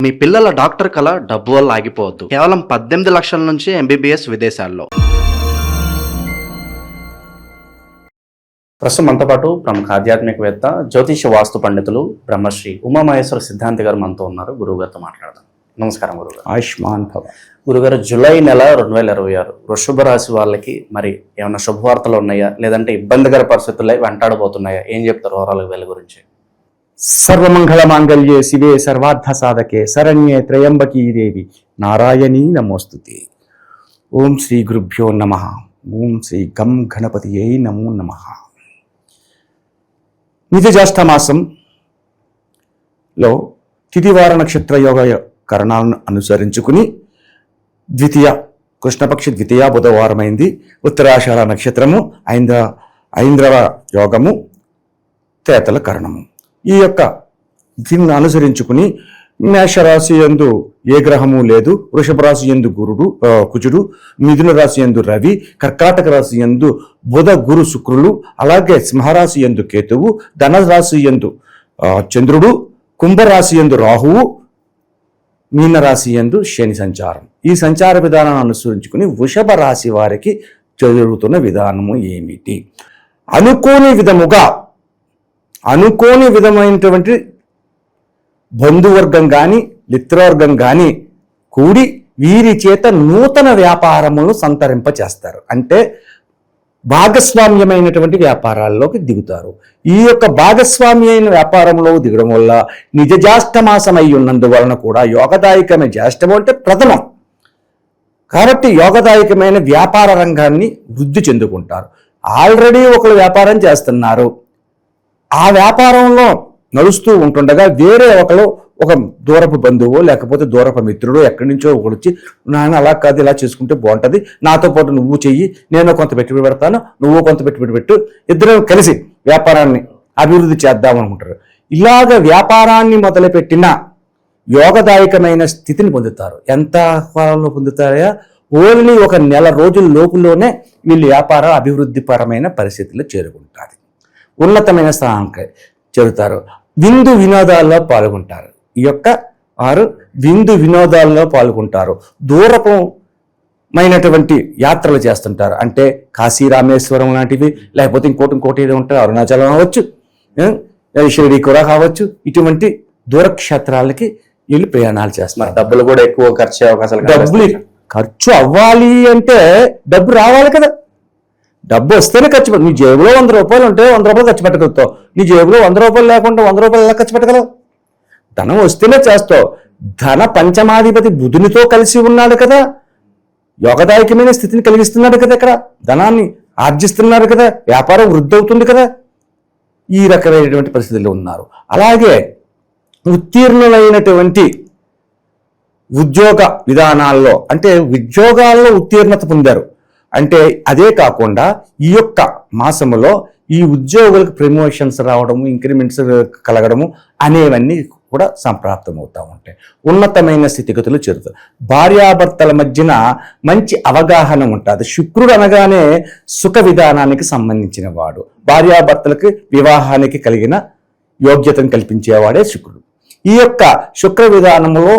మీ పిల్లల డాక్టర్ కళ డబ్బు వల్ల ఆగిపోవద్దు. కేవలం 18 లక్షల నుంచి ఎంబీబీఎస్ విదేశాల్లో. ప్రస్తుతం మనతో పాటు ప్రముఖ ఆధ్యాత్మికవేత్త, జ్యోతిష వాస్తు పండితులు బ్రహ్మశ్రీ ఉమామహేశ్వర సిద్ధాంతి గారు మనతో ఉన్నారు. గురువు గారితో మాట్లాడదాం. నమస్కారం గురుగారు. ఆయుష్మాన్ భవ. గురుగారు, జూలై నెల 2026 వృషభ రాశి వాళ్ళకి మరి ఏమైనా శుభవార్తలు ఉన్నాయా, లేదంటే ఇబ్బందికర పరిస్థితుల్లో వెంటాడబోతున్నాయా? ఏం చెప్తారు ఓవరాల్ వీళ్ళ గురించి? సర్వమంగళ మాంగళ్యే శివే సర్వార్థ సాధకే శరణ్యే త్రయంబకీ దేవి నారాయణీ నమోస్తుతే. ఓం శ్రీ గురుభ్యో నమః. ఓం శ్రీ గం గణపతియే నమో నమః. నిజజ్యేష్ఠ మాసంలో తిథివార నక్షత్ర యోగ కరణాలను అనుసరించుకుని కృష్ణపక్ష ద్వితీయ బుధవారమైంది. ఉత్తరాషాఢ నక్షత్రము, ఐంద్రవ యోగము, తేతల కరణము. ఈ యొక్క దీన్ని అనుసరించుకుని మేషరాశి యందు ఏ గ్రహము లేదు. వృషభ రాశి యందు కుజుడు, మిథున రాశి యందు రవి, కర్కాటక రాశి యందు బుధ గురు శుక్రులు, అలాగే సింహరాశి యందు కేతువు, ధనరాశి యందు చంద్రుడు, కుంభరాశి యందు రాహువు, మీనరాశి యందు శని సంచారం. ఈ సంచార విధానాన్ని అనుసరించుకుని వృషభ రాశి వారికి జరుగుతున్న విధానము ఏమిటి? అనుకోని విధమైనటువంటి బంధువర్గం కానీ మిత్రవర్గం కానీ కూడి వీరి చేత నూతన వ్యాపారములను సంతరింపచేస్తారు. అంటే భాగస్వామ్యమైనటువంటి వ్యాపారాల్లోకి దిగుతారు. ఈ యొక్క భాగస్వామ్యమైన వ్యాపారంలో దిగడం వల్ల నిజ జ్యేష్ఠమాసం అయి ఉన్నందువలన కూడా యోగదాయకమైన జ్యేష్ఠము అంటే ప్రథమం కాబట్టి యోగదాయకమైన వ్యాపార రంగాన్ని వృద్ధి చెందుకుంటారు. ఆల్రెడీ ఒకరు వ్యాపారం చేస్తున్నారు, ఆ వ్యాపారంలో నడుస్తూ ఉంటుండగా వేరే ఒక దూరపు బంధువు లేకపోతే దూరపు మిత్రుడు ఎక్కడి నుంచో ఒకడు వచ్చి, నాన్న అలా కాదు ఇలా చేసుకుంటే బాగుంటుంది, నాతో పాటు నువ్వు చెయ్యి, నేను కొంత పెట్టుబడి పెడతాను, నువ్వు కొంత పెట్టుబడి పెట్టు, ఇద్దరం కలిసి వ్యాపారాన్ని అభివృద్ధి చేద్దాం అనుకుంటారు. ఇలాగ వ్యాపారాన్ని మొదలుపెట్టిన యోగదాయకమైన స్థితిని పొందుతారు. ఎంత కాలంలో పొందుతారో? ఓన్లీ ఒక నెల రోజుల లోపులోనే వీళ్ళు వ్యాపార అభివృద్ధి పరమైన పరిస్థితుల్లో చేరుకుంటారు. ఉన్నతమైన స్థానానికి చేరుతారు. విందు వినోదాల్లో పాల్గొంటారు. ఈ యొక్క వారు విందు వినోదాల్లో పాల్గొంటారు. దూరమైనటువంటి యాత్రలు చేస్తుంటారు. అంటే కాశీ రామేశ్వరం లాంటివి, లేకపోతే ఇంకోటి ఏదో ఉంటారు, అరుణాచలం అవ్వచ్చు, షిరిడి కూడా కావచ్చు. ఇటువంటి దూరక్షేత్రాలకి వీళ్ళు ప్రయాణాలు చేస్తున్నారు. డబ్బులు కూడా ఎక్కువ ఖర్చు అవకాశాలు. డబ్బులు ఖర్చు అవ్వాలి అంటే డబ్బు రావాలి కదా. డబ్బు వస్తేనే ఖర్చు నీ జేబులో 100 రూపాయలు ఉంటే 100 రూపాయలు ఖర్చు పెట్టగలుగుతావు. నీ జేబులో 100 రూపాయలు లేకుండా 100 రూపాయలు ఎలా ఖర్చు పెట్టగలవు? ధనం వస్తేనే చేస్తావు. ధన పంచమాధిపతి బుధునితో కలిసి ఉన్నాడు కదా, యోగదాయకమైన స్థితిని కలిగిస్తున్నాడు కదా, ఇక్కడ ధనాన్ని ఆర్జిస్తున్నాడు కదా, వ్యాపారం వృద్ధి అవుతుంది కదా. ఈ రకమైనటువంటి పరిస్థితుల్లో ఉన్నారు. అలాగే ఉత్తీర్ణులైనటువంటి ఉద్యోగ విధానాల్లో, అంటే ఉద్యోగాల్లో ఉత్తీర్ణత పొందారు అంటే అదే కాకుండా ఈ యొక్క మాసములో ఈ ఉద్యోగులకు ప్రమోషన్స్ రావడము, ఇంక్రిమెంట్స్ కలగడము అనేవన్నీ కూడా సంప్రాప్తం అవుతూ ఉంటాయి. ఉన్నతమైన స్థితిగతులు చేరుతారు. భార్యాభర్తల మధ్యన మంచి అవగాహన ఉంటుంది. శుక్రుడు అనగానే సుఖ విధానానికి సంబంధించిన వాడు. భార్యాభర్తలకు వివాహానికి కలిగిన యోగ్యతను కల్పించేవాడే శుక్రుడు. ఈ యొక్క శుక్ర విధానంలో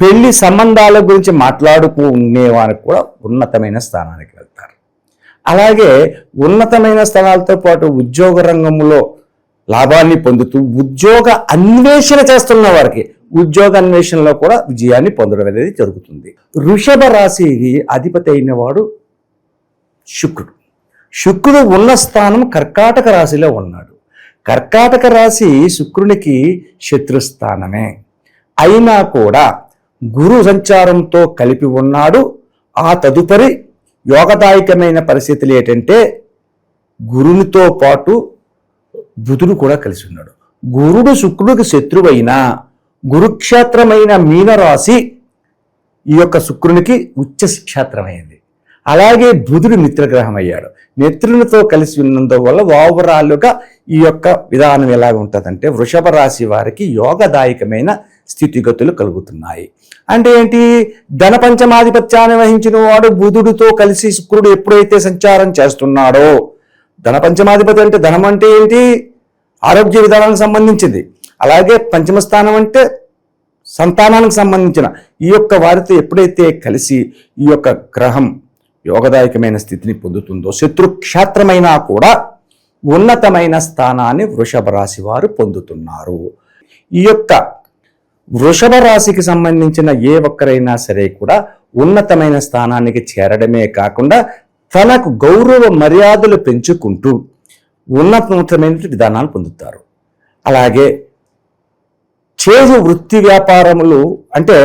పెళ్లి సంబంధాల గురించి మాట్లాడుకునేవారికి కూడా ఉన్నతమైన స్థానానికి వెళ్తారు. అలాగే ఉన్నతమైన స్థానాలతో పాటు ఉద్యోగ రంగంలో లాభాన్ని పొందుతూ ఉద్యోగ అన్వేషణ చేస్తున్న వారికి ఉద్యోగ అన్వేషణలో కూడా విజయాన్ని పొందడం అనేది జరుగుతుంది. వృషభ రాశికి అధిపతి అయిన వాడు శుక్రుడు. శుక్రుడు ఉన్న స్థానం కర్కాటక రాశిలో ఉన్నాడు. కర్కాటక రాశి శుక్రునికి శత్రుస్థానమే అయినా కూడా గురు సంచారంతో కలిపి ఉన్నాడు. ఆ తదుపరి యోగదాయకమైన పరిస్థితులు ఏంటంటే గురునితో పాటు బుధుడు కూడా కలిసి ఉన్నాడు. గురుడు శుక్రుడికి శత్రువైన గురుక్షేత్రమైన మీనరాశి ఈ యొక్క శుక్రునికి ఉచ్చ క్షేత్రమైంది. అలాగే బుధుడు మిత్రగ్రహం అయ్యాడు. మిత్రునితో కలిసి ఉన్నందువల్ల ఓవరాల్గా ఈ యొక్క విధానం ఎలాగ ఉంటుందంటే వృషభ రాశి వారికి యోగదాయకమైన స్థితిగతులు కలుగుతున్నాయి. అంటే ఏంటి? ధన పంచమాధిపత్యాన్ని వహించిన వాడు బుధుడితో కలిసి శుక్రుడు ఎప్పుడైతే సంచారం చేస్తున్నాడో, ధన పంచమాధిపతి అంటే ధనం అంటే ఏంటి? ఆరోగ్య విధానానికి సంబంధించింది. అలాగే పంచమ స్థానం అంటే సంతానానికి సంబంధించిన ఈ యొక్క వారితో ఎప్పుడైతే కలిసి ఈ యొక్క గ్రహం యోగదాయకమైన స్థితిని పొందుతుందో శత్రుక్షేత్రమైనా కూడా ఉన్నతమైన స్థానాన్ని వృషభ రాశి వారు పొందుతున్నారు. ఈ యొక్క వృషభ రాశికి సంబంధించిన ఏ ఒక్కరైనా సరే కూడా ఉన్నతమైన స్థానానికి చేరడమే కాకుండా తనకు గౌరవ మర్యాదలు పెంచుకుంటూ ఉన్నతమైన విధానాలు పొందుతారు. అలాగే చేదు వృత్తి వ్యాపారములు అంటే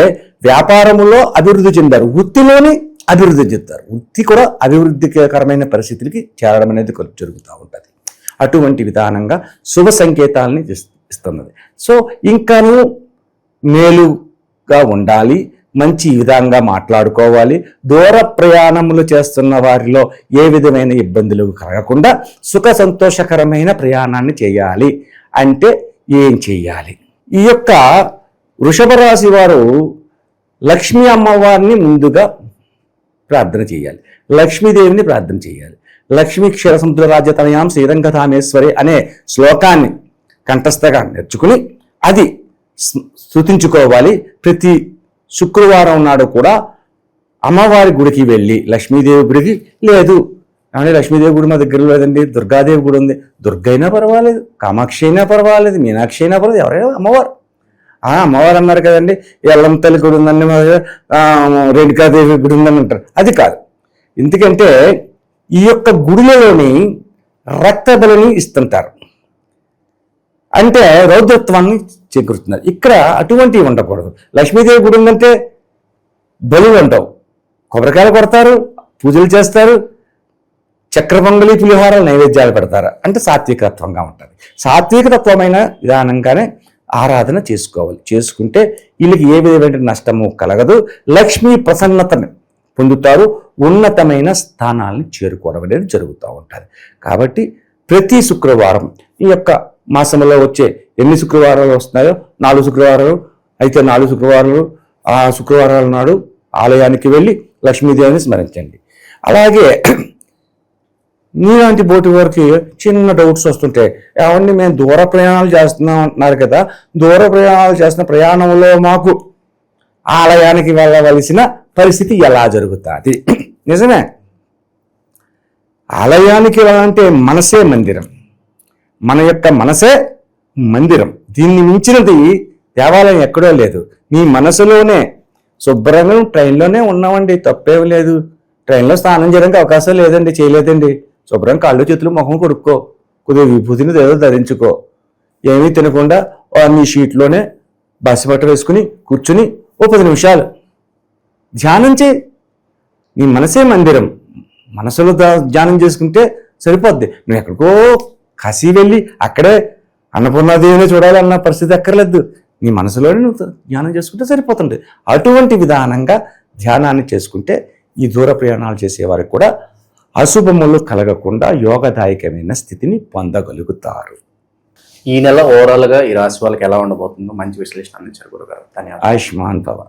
వ్యాపారములో అభివృద్ధి చెందారు, వృత్తిలోని అభివృద్ధి చెందారు. వృత్తి కూడా అభివృద్ధికరమైన పరిస్థితులకి చేరడం అనేది జరుగుతూ ఉంటుంది. అటువంటి విధానంగా శుభ సంకేతాలని ఇస్తున్నది. సో ఇంకాను మేలుగా ఉండాలి, మంచి విధంగా మాట్లాడుకోవాలి. దూర ప్రయాణములు చేస్తున్న వారిలో ఏ విధమైన ఇబ్బందులు కలగకుండా సుఖ సంతోషకరమైన ప్రయాణాన్ని చేయాలి. అంటే ఏం చేయాలి? ఈ యొక్క వృషభ రాశి వారు లక్ష్మీ అమ్మవారిని ముందుగా ప్రార్థన చేయాలి, లక్ష్మీదేవిని ప్రార్థన చేయాలి. లక్ష్మీ క్షీరసముద్ర రాజ్యతనయాం శ్రీరంగధామేశ్వరి అనే శ్లోకాన్ని కంఠస్థగా నేర్చుకుని అది స్తుతించుకోవాలి. ప్రతి శుక్రవారం నాడు కూడా అమ్మవారి గుడికి వెళ్ళి, లక్ష్మీదేవి గుడికి లేదు కానీ లక్ష్మీదేవి గుడి మా దగ్గరలో లేదండి, దుర్గాదేవి గుడి ఉంది, దుర్గ అయినా పర్వాలేదు, కామాక్షి అయినా పర్వాలేదు, మీనాక్షి అయినా పర్వాలేదు, ఎవరైనా అమ్మవారు. అమ్మవారు అన్నారు కదండి, ఎల్లం తల్లి గుడి ఉందండి, రేణుకాదేవి గుడి ఉందని అంటారు. అది కాదు. ఎందుకంటే ఈ యొక్క గుడిలోని రక్త బలిని ఇస్తుంటారు, అంటే రౌద్రత్వాన్ని చేకూరుతున్నారు. ఇక్కడ అటువంటివి ఉండకూడదు. లక్ష్మీదేవి గుడి ఉందంటే బలు ఉండవు, కొబ్బరికాయలు కొడతారు, పూజలు చేస్తారు, చక్ర పొంగలి పులిహోరాలు నైవేద్యాలు పెడతారు. అంటే సాత్వికత్వంగా ఉంటుంది. సాత్వికతత్వమైన విధానంగానే ఆరాధన చేసుకోవాలి. చేసుకుంటే వీళ్ళకి ఏ విధమైన నష్టము కలగదు, లక్ష్మీ ప్రసన్నతను పొందుతారు, ఉన్నతమైన స్థానాలను చేరుకోవడం అనేది జరుగుతూ ఉంటుంది. కాబట్టి ప్రతి శుక్రవారం ఈ యొక్క మాసంలో వచ్చే ఎన్ని శుక్రవారాలు వస్తున్నాయో 4 శుక్రవారాలు అయితే 4 శుక్రవారాలు ఆ శుక్రవారాల నాడు ఆలయానికి వెళ్ళి లక్ష్మీదేవిని స్మరించండి. అలాగే నీలాంటి బోటి వారికి చిన్న డౌట్స్ వస్తుంటాయి. ఏమండి మేము దూర ప్రయాణాలు చేస్తున్నాం అంటున్నారు కదా, దూర ప్రయాణాలు చేస్తున్న ప్రయాణంలో మాకు ఆలయానికి వెళ్ళవలసిన పరిస్థితి ఎలా జరుగుతుంది? నిజమే, ఆలయానికి వెళ్ళాలంటే మనసే మందిరం, మన యొక్క మనసే మందిరం. దీన్ని మించినది దేవాలయం ఎక్కడో లేదు. నీ మనసులోనే శుభ్రంగా ట్రైన్లోనే ఉన్నామండి, తప్పేం లేదు. ట్రైన్లో స్నానం చేయడానికి అవకాశం లేదండి, చేయలేదండి. శుభ్రం కాళ్ళు చేతులు ముఖం కొడుక్కో, కొద్దిగా విభూతిని ఏదో ధరించుకో, ఏమీ తినకుండా నీ షీట్లోనే బస్సు వేసుకుని కూర్చుని 10 నిమిషాలు ధ్యానం చేయి. నీ మనసే మందిరం, మనసులో ధ్యానం చేసుకుంటే సరిపోద్ది. నువ్వు ఎక్కడికో కాశీ వెళ్ళి అక్కడే అన్నపూర్ణాదేవిని చూడాలన్న పరిస్థితి అక్కర్లేదు. నీ మనసులోనే నువ్వు ధ్యానం చేసుకుంటే సరిపోతుంది. అటువంటి విధానంగా ధ్యానాన్ని చేసుకుంటే ఈ దూర ప్రయాణాలు చేసేవారికి కూడా అశుభములు కలగకుండా యోగదాయకమైన స్థితిని పొందగలుగుతారు. ఈ నెల ఓవరాల్గా ఈ రాశి వాళ్ళకి ఎలా ఉండబోతుందో మంచి విశ్లేషణ అందించారు గురుగారు. ధన్యవాదాలు. ఆయుష్మాన్ భవ.